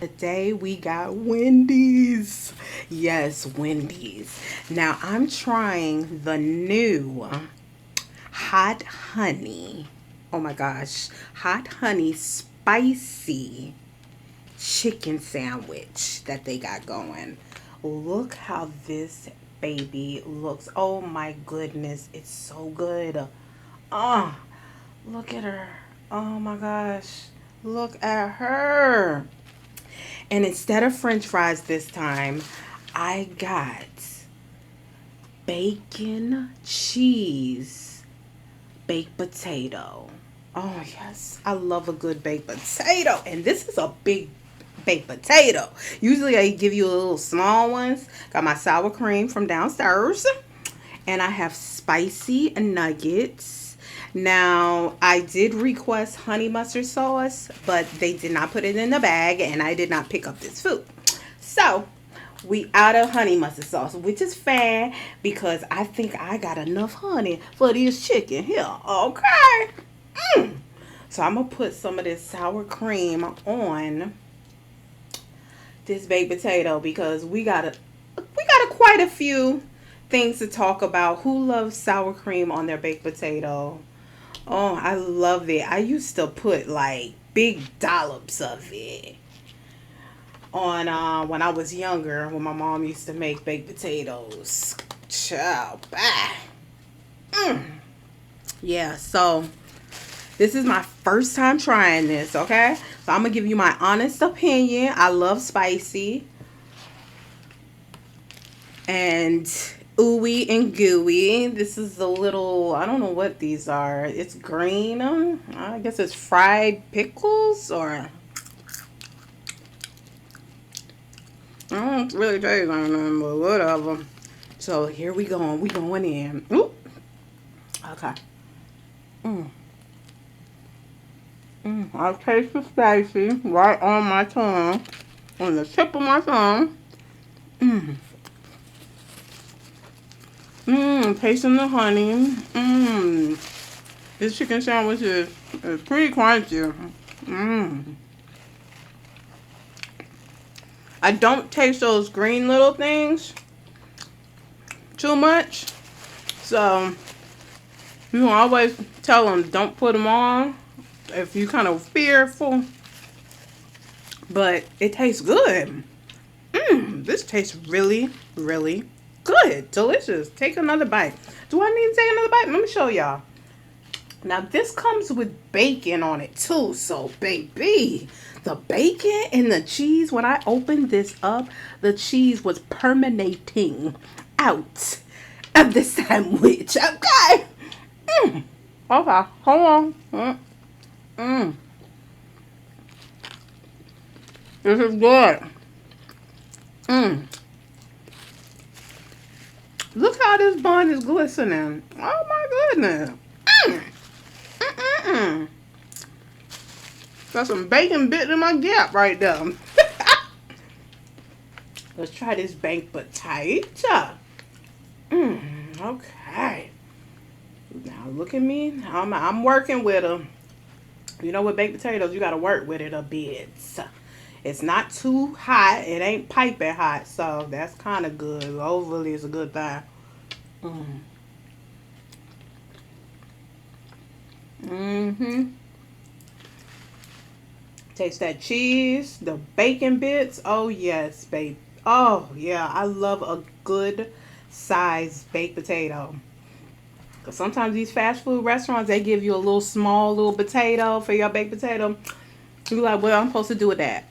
Today we got Wendy's. Yes, Wendy's. Now I'm trying the new hot honey. Oh my gosh. Hot honey spicy chicken sandwich that they got going. Look how this baby looks. Oh my goodness. It's so good. Oh, look at her. Oh my gosh. Look at her. And instead of french fries this time, I got bacon, cheese, baked potato. Oh, yes. I love a good baked potato. And this is a big baked potato. Usually I give you a little small ones. Got my sour cream from downstairs. And I have spicy nuggets. Now, I did request honey mustard sauce, but they did not put it in the bag, and I did not pick up this food. So, we out of honey mustard sauce, which is fair because I think I got enough honey for this chicken here. Okay. So, I'm going to put some of this sour cream on this baked potato because we got quite a few things to talk about. Who loves sour cream on their baked potato? Oh, I love it. I used to put like big dollops of it on when I was younger, when my mom used to make baked potatoes. Ciao, bye. Yeah, so this is my first time trying this, okay? So I'm gonna give you my honest opinion. I love spicy. And ooey and gooey. This is the little, I don't know what these are. It's green. I guess it's fried pickles or I don't really taste like them, but whatever. So here we go. We going in. Ooh. Okay. I taste the spicy right on my tongue, on the tip of my tongue. Tasting the honey. This chicken sandwich is pretty crunchy. I don't taste those green little things too much. So, you can always tell them don't put them on if you're kind of fearful. But it tastes good. This tastes really, really good. Delicious. Take another bite. Do I need to take another bite? Let me show y'all. Now, this comes with bacon on it, too. So, baby, the bacon and the cheese, when I opened this up, the cheese was permeating out of the sandwich. Okay. Okay. Hold on. This is good. Look how this bun is glistening. Oh my goodness. Got some bacon bit in my gap right there. Let's try this baked potato. Okay. Now look at me. I'm working with them. You know, with baked potatoes, you got to work with it a bit. It's not too hot. It ain't piping hot. So that's kind of good. Overly is a good thing. Taste that cheese, the bacon bits. Oh, yes, babe. Oh, yeah. I love a good sized baked potato. Because sometimes these fast food restaurants, they give you a little small little potato for your baked potato. You're like, what am I supposed to do with that?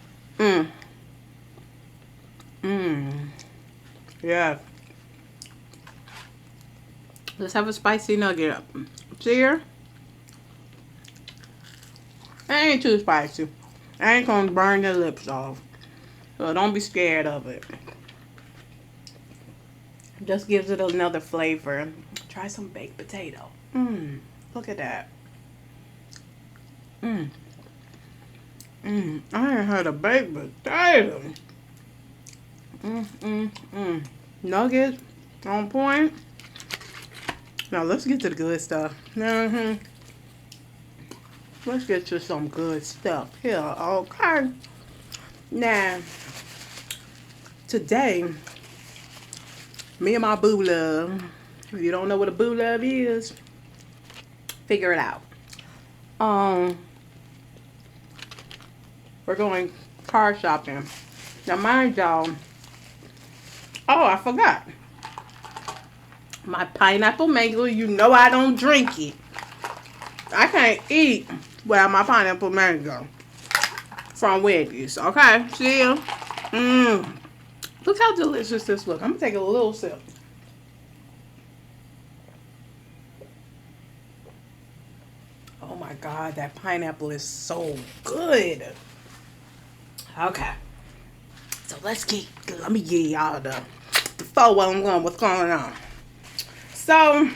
Yeah. Let's have a spicy nugget. See here? It ain't too spicy. I ain't gonna burn your lips off. So don't be scared of it. Just gives it another flavor. Try some baked potato. Look at that. I ain't had a baked potato. Nuggets on point. Now let's get to the good stuff. Let's get to some good stuff here. Okay. Now, today, me and my boo love, if you don't know what a boo love is, figure it out. We're going car shopping. Now, mind y'all, oh, I forgot. My pineapple mango, you know I don't drink it. I can't eat without my pineapple mango from Wendy's, okay? See ya? Look how delicious this looks. I'm gonna take a little sip. Oh my God, that pineapple is so good. Okay, so let me give y'all the what's going on. So,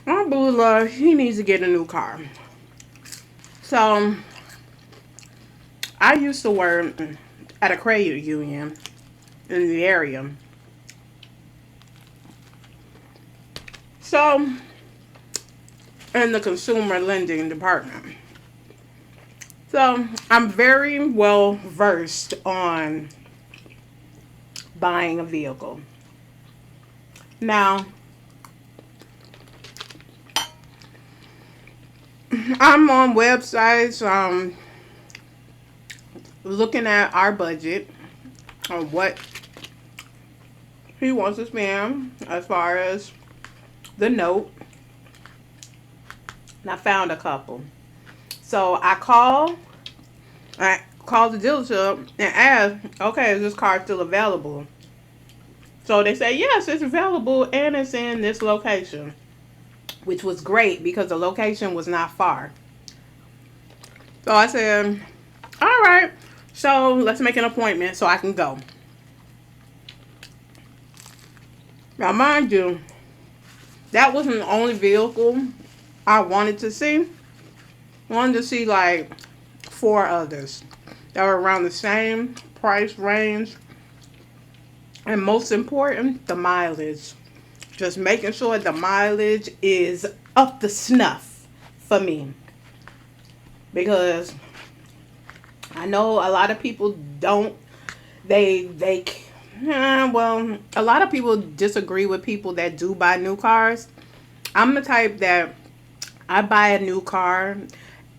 my boo love, he needs to get a new car. So, I used to work at a credit union in the area. So, in the consumer lending department. So, I'm very well versed on buying a vehicle. Now, I'm on websites looking at our budget on what he wants to spend as far as the note. And I found a couple. So I called the dealership and asked, okay, is this car still available? So they say, yes, it's available and it's in this location, which was great because the location was not far. So I said, all right, so let's make an appointment so I can go. Now, mind you, that wasn't the only vehicle I wanted to see. I wanted to see like 4 others that were around the same price range. And most important, the mileage. Just making sure the mileage is up to snuff for me. Because I know a lot of people don't, well, a lot of people disagree with people that do buy new cars. I'm the type that I buy a new car.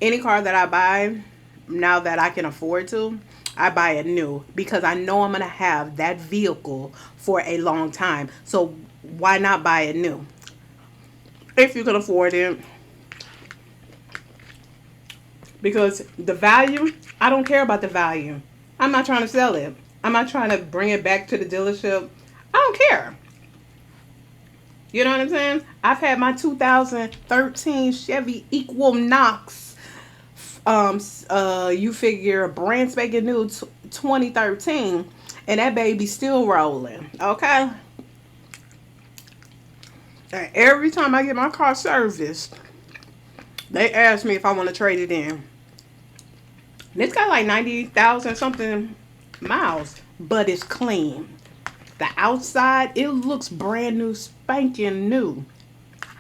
Any car that I buy, now that I can afford to, I buy it new because I know I'm going to have that vehicle for a long time. So why not buy it new? If you can afford it. Because the value, I don't care about the value. I'm not trying to sell it. I'm not trying to bring it back to the dealership. I don't care. You know what I'm saying? I've had my 2013 Chevy Equinox. You figure brand spanking new 2013, and that baby's still rolling. Okay. And every time I get my car serviced, they ask me if I want to trade it in. And it's got like 90,000 something miles, but it's clean. The outside, it looks brand new, spanking new.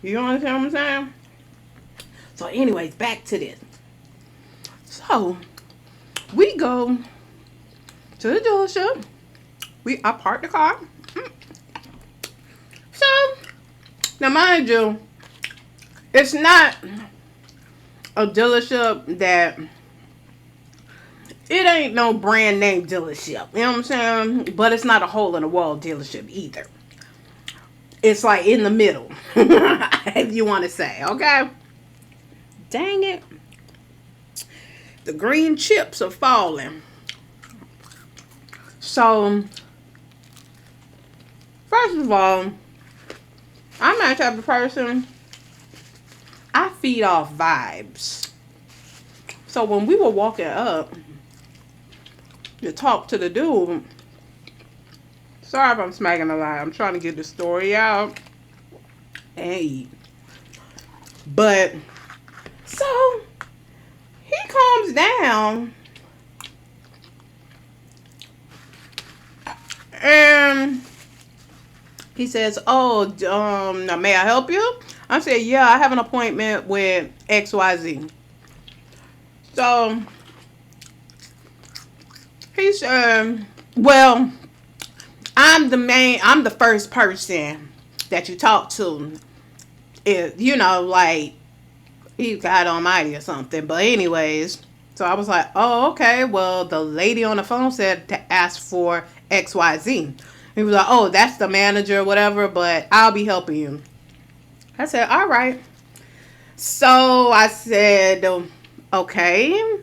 You understand what I'm saying? So anyways, back to this. So, we go to the dealership. I park the car. So, now mind you, it's not a dealership that, it ain't no brand name dealership. You know what I'm saying? But it's not a hole in the wall dealership either. It's like in the middle, if you want to say, okay? Dang it. The green chips are falling. So, first of all, I'm that type of person, I feed off vibes. So when we were walking up to talk to the dude, sorry if I'm smacking a lot, I'm trying to get the story out and eat. But, so, he calms down and he says, oh, may I help you? I said, yeah, I have an appointment with XYZ. So, He said, well, I'm the first person that you talk to. It, you know, like, he God Almighty or something. But anyways, so I was like, oh, okay. Well, the lady on the phone said to ask for XYZ. He was like, oh, that's the manager or whatever, but I'll be helping you. I said, all right. So I said, okay.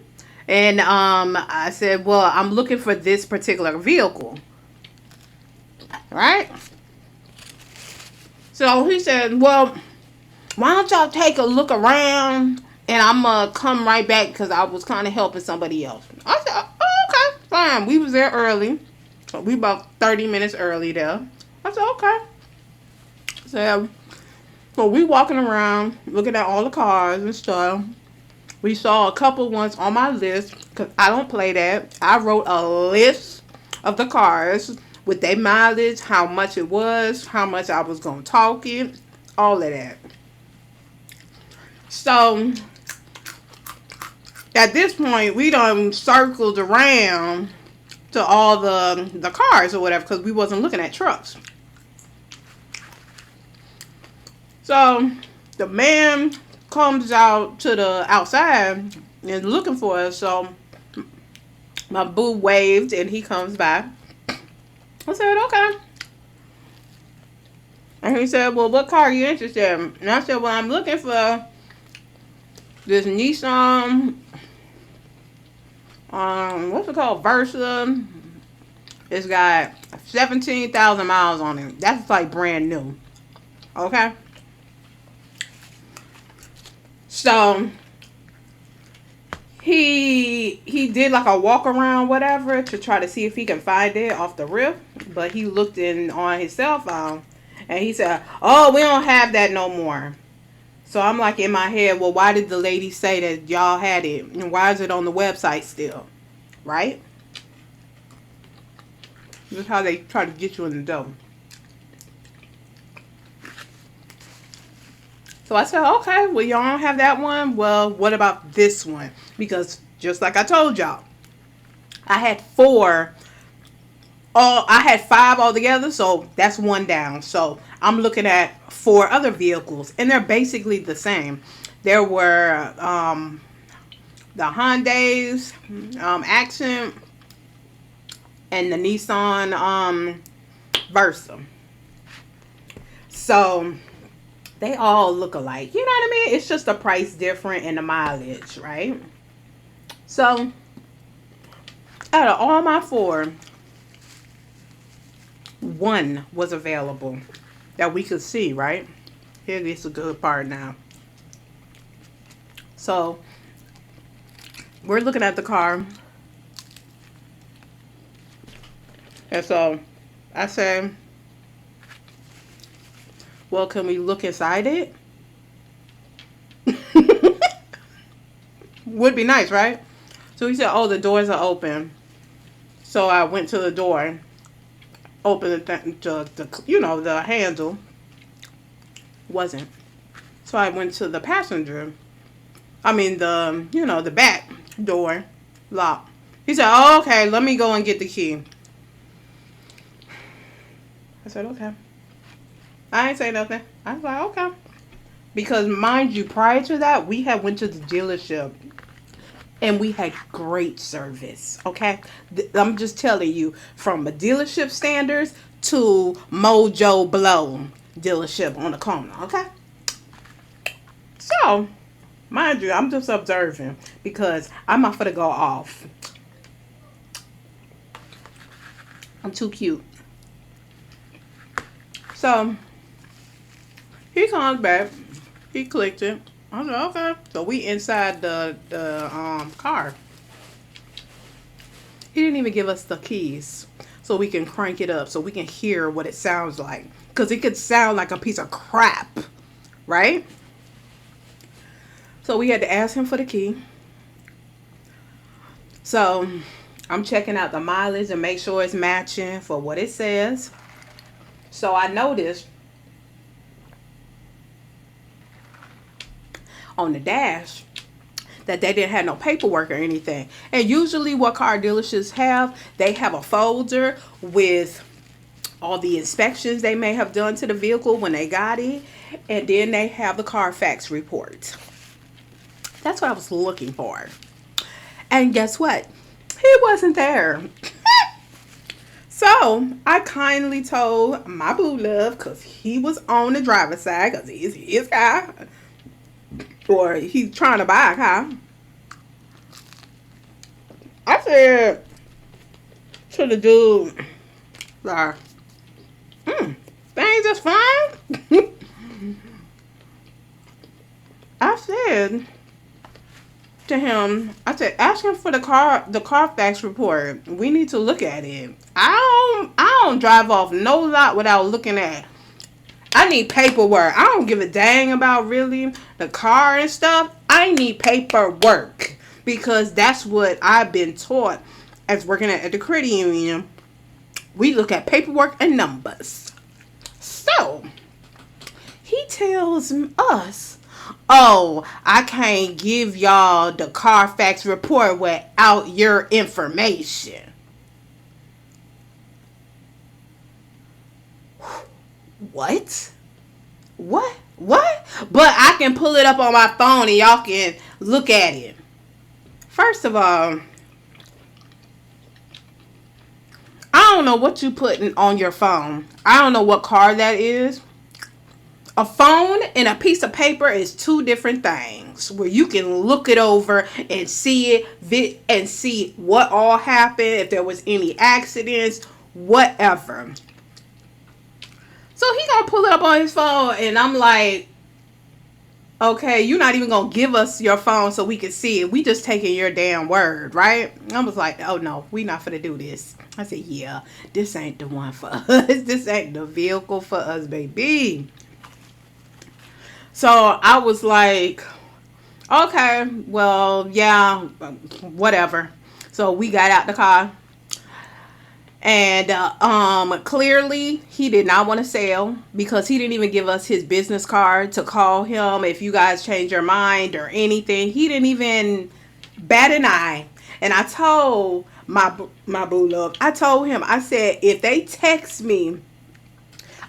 And I said, well, I'm looking for this particular vehicle. Right? So he said, well, why don't y'all take a look around and I'm going to come right back because I was kind of helping somebody else. I said, oh, okay, fine. We was there early. We about 30 minutes early there. I said, okay. So we walking around looking at all the cars and stuff. We saw a couple ones on my list because I don't play that. I wrote a list of the cars with their mileage, how much it was, how much I was going to talk it, all of that. So at this point, we done circled around to all the cars or whatever because we wasn't looking at trucks. So the man comes out to the outside and looking for us. So my boo waved and he comes by. I said, okay. And he said, well, what car are you interested in? And I said, well, I'm looking for this Nissan, what's it called? Versa. It's got 17,000 miles on it. That's like brand new. Okay? So he did like a walk around whatever to try to see if he can find it off the rip, but he looked in on his cell phone and he said, oh, we don't have that no more. So I'm like in my head, well, why did the lady say that y'all had it and why is it on the website still? Right? This is how they try to get you in the door. So I said, okay, well, y'all don't have that one. Well, what about this one? Because just like I told y'all, I had five altogether, so that's one down. So I'm looking at 4 other vehicles, and they're basically the same. There were the Hyundai's Accent and the Nissan Versa. So they all look alike. You know what I mean? It's just the price different and the mileage, right? So out of all my 4, one was available that we could see, right? Here gets the good part now. So we're looking at the car. And so I said, well, can we look inside it? Would be nice, right? So he said, oh, the doors are open. So I went to the door, opened the handle. Wasn't. So I went to the the back door, locked. He said, oh, okay, let me go and get the key. I said, okay. I ain't say nothing. I was like, okay. Because mind you, prior to that, we had went to the dealership and we had great service. Okay. I'm just telling you, from a dealership standards to Mojo Blow dealership on the corner. Okay. So, mind you, I'm just observing because I'm not gonna go off. I'm too cute. So he comes back. He clicked it. I was like, okay. So we inside the car. He didn't even give us the keys so we can crank it up so we can hear what it sounds like. Because it could sound like a piece of crap, right? So we had to ask him for the key. So I'm checking out the mileage and make sure it's matching for what it says. So I noticed on the dash that they didn't have no paperwork or anything. And usually what car dealerships have, they have a folder with all the inspections they may have done to the vehicle when they got it. And then they have the Carfax report. That's what I was looking for. And guess what? He wasn't there. So I kindly told my boo love, because he was on the driver's side, because he's his car, or he's trying to buy a car. I said to the dude, like, things just fine. I said to him, I said, ask him for the Carfax report. We need to look at it. I don't drive off no lot without looking at. I need paperwork. I don't give a dang about really the car and stuff. I need paperwork, because that's what I've been taught as working at the credit union. We look at paperwork and numbers. So he tells us, oh, I can't give y'all the Carfax report without your information. What? But I can pull it up on my phone and y'all can look at it. First of all, I don't know what you putting on your phone. I don't know what car that is. A phone and a piece of paper is two different things, where you can look it over and see it and see what all happened, if there was any accidents, whatever. So he gonna pull it up on his phone, and I'm like, okay, you're not even gonna give us your phone so we can see it. We just taking your damn word, right? I was like, oh no, we not finna do this. I said, yeah, this ain't the one for us. This ain't the vehicle for us, baby. So I was like, okay, well, yeah, whatever. So we got out the car. And clearly he did not want to sell, because he didn't even give us his business card to call him if you guys change your mind or anything. He didn't even bat an eye. And I told my boo love, I told him, I said, if they text me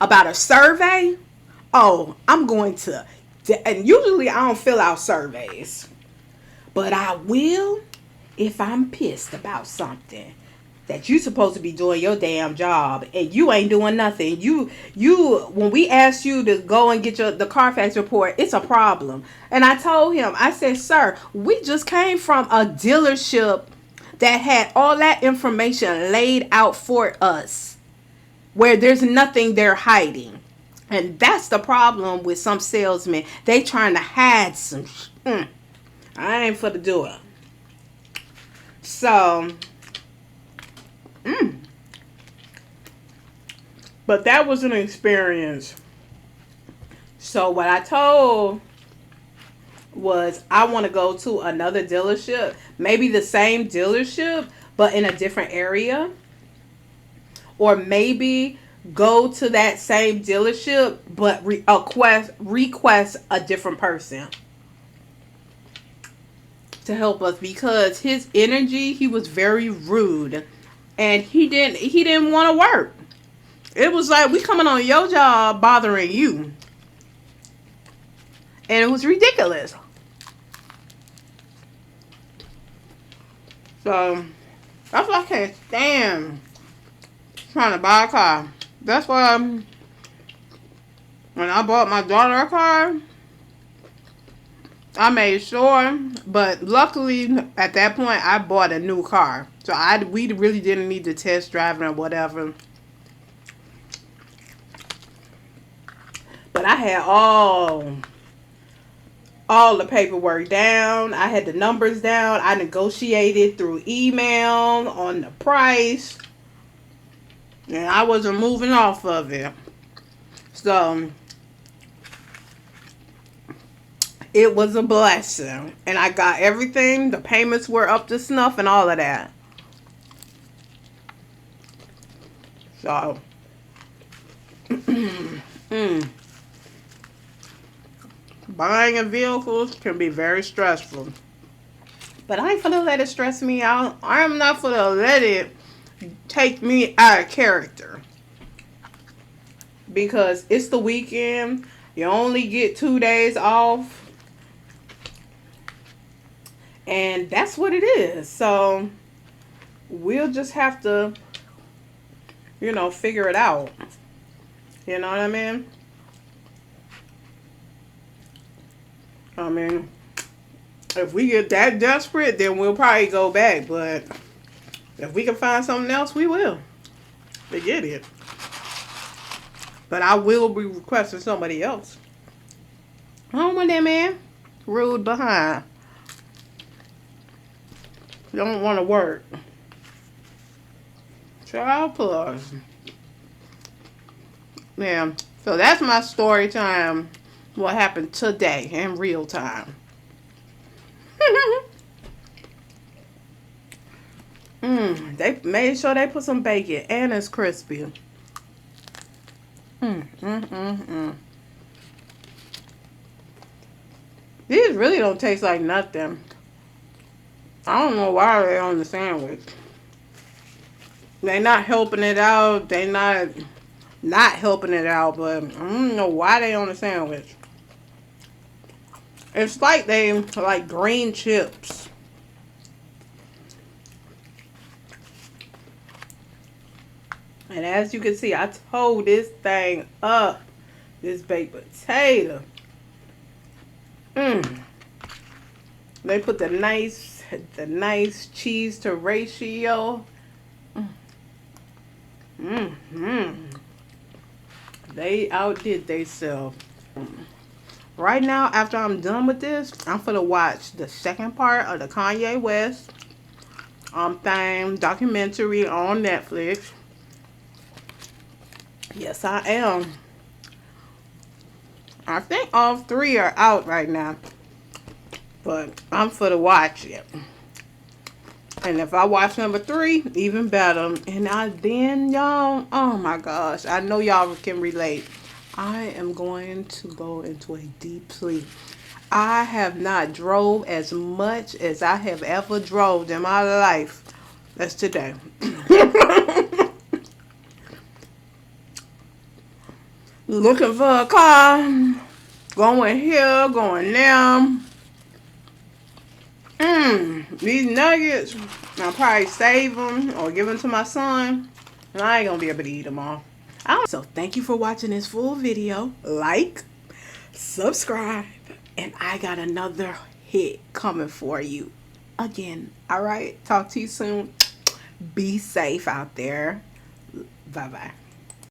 about a survey, oh, I'm going to, and usually I don't fill out surveys, but I will if I'm pissed about something that you supposed to be doing your damn job and you ain't doing nothing. You when we asked you to go and get the Carfax report, it's a problem. And I told him, I said, sir, we just came from a dealership that had all that information laid out for us, where there's nothing they're hiding. And that's the problem with some salesmen. They trying to hide some I ain't for to do it. So but that was an experience. So what I told was, I want to go to another dealership, maybe the same dealership but in a different area, or maybe go to that same dealership but request a different person to help us, because his energy, he was very rude. And he didn't want to work. It was like, we coming on your job bothering you. And it was ridiculous. So that's why I can't stand trying to buy a car. That's why when I bought my daughter a car, I made sure, but luckily at that point I bought a new car, so we really didn't need to test drive it or whatever. But I had all the paperwork down. I had the numbers down. I negotiated through email on the price, and I wasn't moving off of it. So it was a blessing. And I got everything. The payments were up to snuff and all of that. So, buying a vehicle can be very stressful. But I ain't finna let it stress me out. I'm not finna let it take me out of character. Because it's the weekend. You only get 2 days off. And that's what it is. So we'll just have to, you know, figure it out. You know what I mean? I mean, if we get that desperate, then we'll probably go back. But if we can find something else, we will. Forget it. But I will be requesting somebody else. I don't want that man. Rude behind. Don't want to work. Child plus. Yeah. So that's my story time. What happened today in real time. They made sure they put some bacon and it's crispy. These really don't taste like nothing. I don't know why they're on the sandwich. They not helping it out. They not helping it out, but I don't know why they on the sandwich. It's like they like green chips. And as you can see, I tore this thing up. This baked potato. They put the nice cheese to ratio. They outdid themselves. Right now, after I'm done with this, I'm gonna watch the second part of the Kanye West thing documentary on Netflix. Yes, I am. I think all 3 are out right now, but I'm finna watch it. And if I watch number 3, even better. And then y'all, oh my gosh, I know y'all can relate. I am going to go into a deep sleep. I have not drove as much as I have ever drove in my life. That's today. Looking for a car. Going here, going there. These nuggets, I'll probably save them or give them to my son. And I ain't gonna be able to eat them all. So thank you for watching this full video. Like, subscribe, and I got another hit coming for you again. All right, talk to you soon. Be safe out there. Bye-bye.